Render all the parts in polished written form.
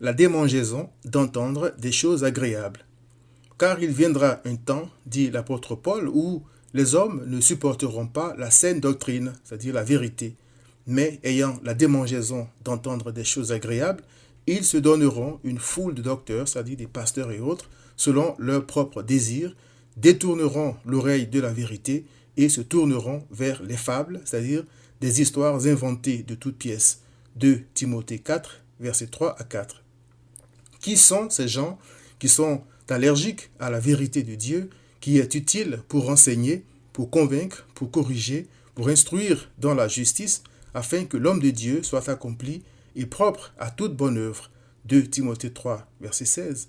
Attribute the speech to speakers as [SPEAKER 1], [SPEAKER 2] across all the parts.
[SPEAKER 1] la démangeaison d'entendre des choses agréables. Car il viendra un temps, dit l'apôtre Paul, où les hommes ne supporteront pas la saine doctrine, c'est-à-dire la vérité, mais ayant la démangeaison d'entendre des choses agréables, ils se donneront une foule de docteurs, c'est-à-dire des pasteurs et autres, selon leurs propres désirs, détourneront l'oreille de la vérité et se tourneront vers les fables, c'est-à-dire des histoires inventées de toutes pièces. 2 Timothée 4, versets 3 à 4. Qui sont ces gens qui sont allergiques à la vérité de Dieu, qui est utile pour enseigner, pour convaincre, pour corriger, pour instruire dans la justice, afin que l'homme de Dieu soit accompli et propre à toute bonne œuvre. 2 Timothée 3, verset 16.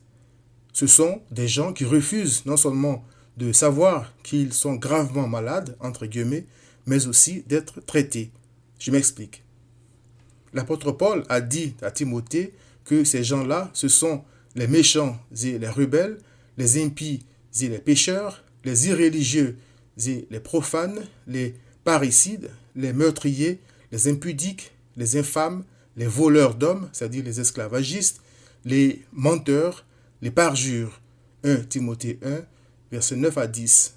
[SPEAKER 1] Ce sont des gens qui refusent non seulement de savoir qu'ils sont gravement malades, entre guillemets, mais aussi d'être traités. Je m'explique. L'apôtre Paul a dit à Timothée que ces gens-là, ce sont les méchants et les rebelles, les impies et les pécheurs, les irréligieux et les profanes, les parricides, les meurtriers, les impudiques, les infâmes, les voleurs d'hommes, c'est-à-dire les esclavagistes, les menteurs, les parjures. 1 Timothée 1, versets 9 à 10.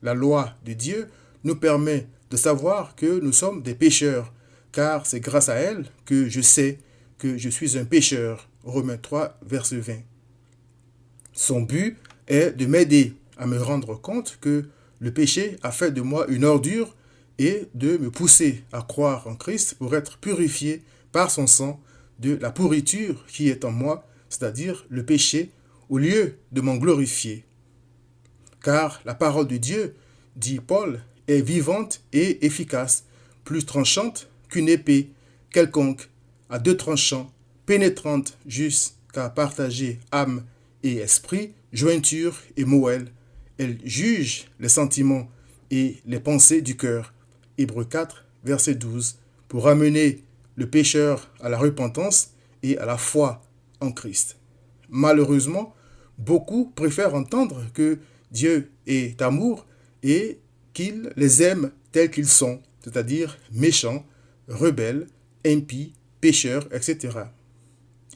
[SPEAKER 1] La loi de Dieu nous permet de savoir que nous sommes des pécheurs, car c'est grâce à elle que je sais que je suis un pécheur. Romains 3, verset 20. Son but est de m'aider à me rendre compte que le péché a fait de moi une ordure et de me pousser à croire en Christ pour être purifié par son sang de la pourriture qui est en moi, c'est-à-dire le péché, au lieu de m'en glorifier. Car la parole de Dieu, dit Paul, est vivante et efficace, plus tranchante qu'une épée quelconque, à deux tranchants, pénétrante jusqu'à partager âme et esprit, jointure et moelle. Elle juge les sentiments et les pensées du cœur. Hébreux 4, verset 12, pour amener le pécheur à la repentance et à la foi en Christ. Malheureusement, beaucoup préfèrent entendre que Dieu est amour et qu'il les aime tels qu'ils sont, c'est-à-dire méchants, rebelles, impies, pécheurs, etc.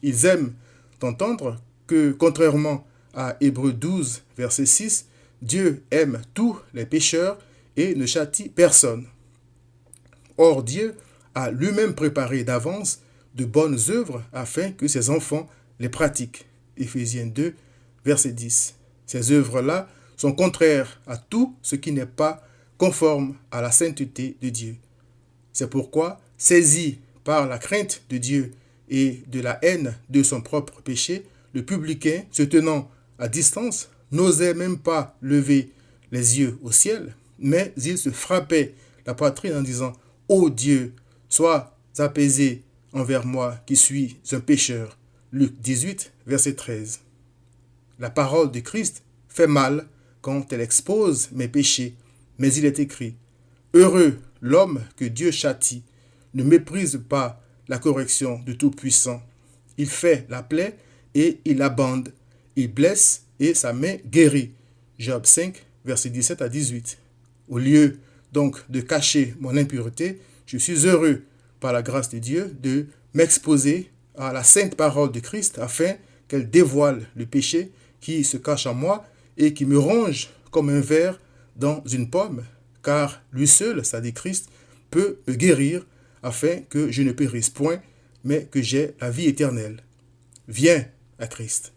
[SPEAKER 1] Ils aiment entendre que, contrairement à Hébreux 12, verset 6, Dieu aime tous les pécheurs et ne châtie personne. Or, Dieu a lui-même préparé d'avance de bonnes œuvres afin que ses enfants les pratiquent. Éphésiens 2, verset 10. Ces œuvres-là sont contraires à tout ce qui n'est pas conforme à la sainteté de Dieu. C'est pourquoi, saisi par la crainte de Dieu et de la haine de son propre péché, le publicain, se tenant à distance, n'osait même pas lever les yeux au ciel, mais il se frappait la poitrine en disant « Ô Dieu, sois apaisé envers moi qui suis un pécheur. » Luc 18, verset 13. La parole de Christ fait mal quand elle expose mes péchés, mais il est écrit « Heureux l'homme que Dieu châtie, ne méprise pas la correction du Tout-Puissant. Il fait la plaie et il abande, il blesse et sa main guérit. » Job 5, verset 17 à 18. Au lieu donc de cacher mon impureté, je suis heureux, par la grâce de Dieu, de m'exposer à la sainte parole de Christ afin qu'elle dévoile le péché qui se cache en moi et qui me ronge comme un ver dans une pomme, car lui seul, c'est-à-dire Christ, peut me guérir afin que je ne périsse point, mais que j'aie la vie éternelle. Viens à Christ.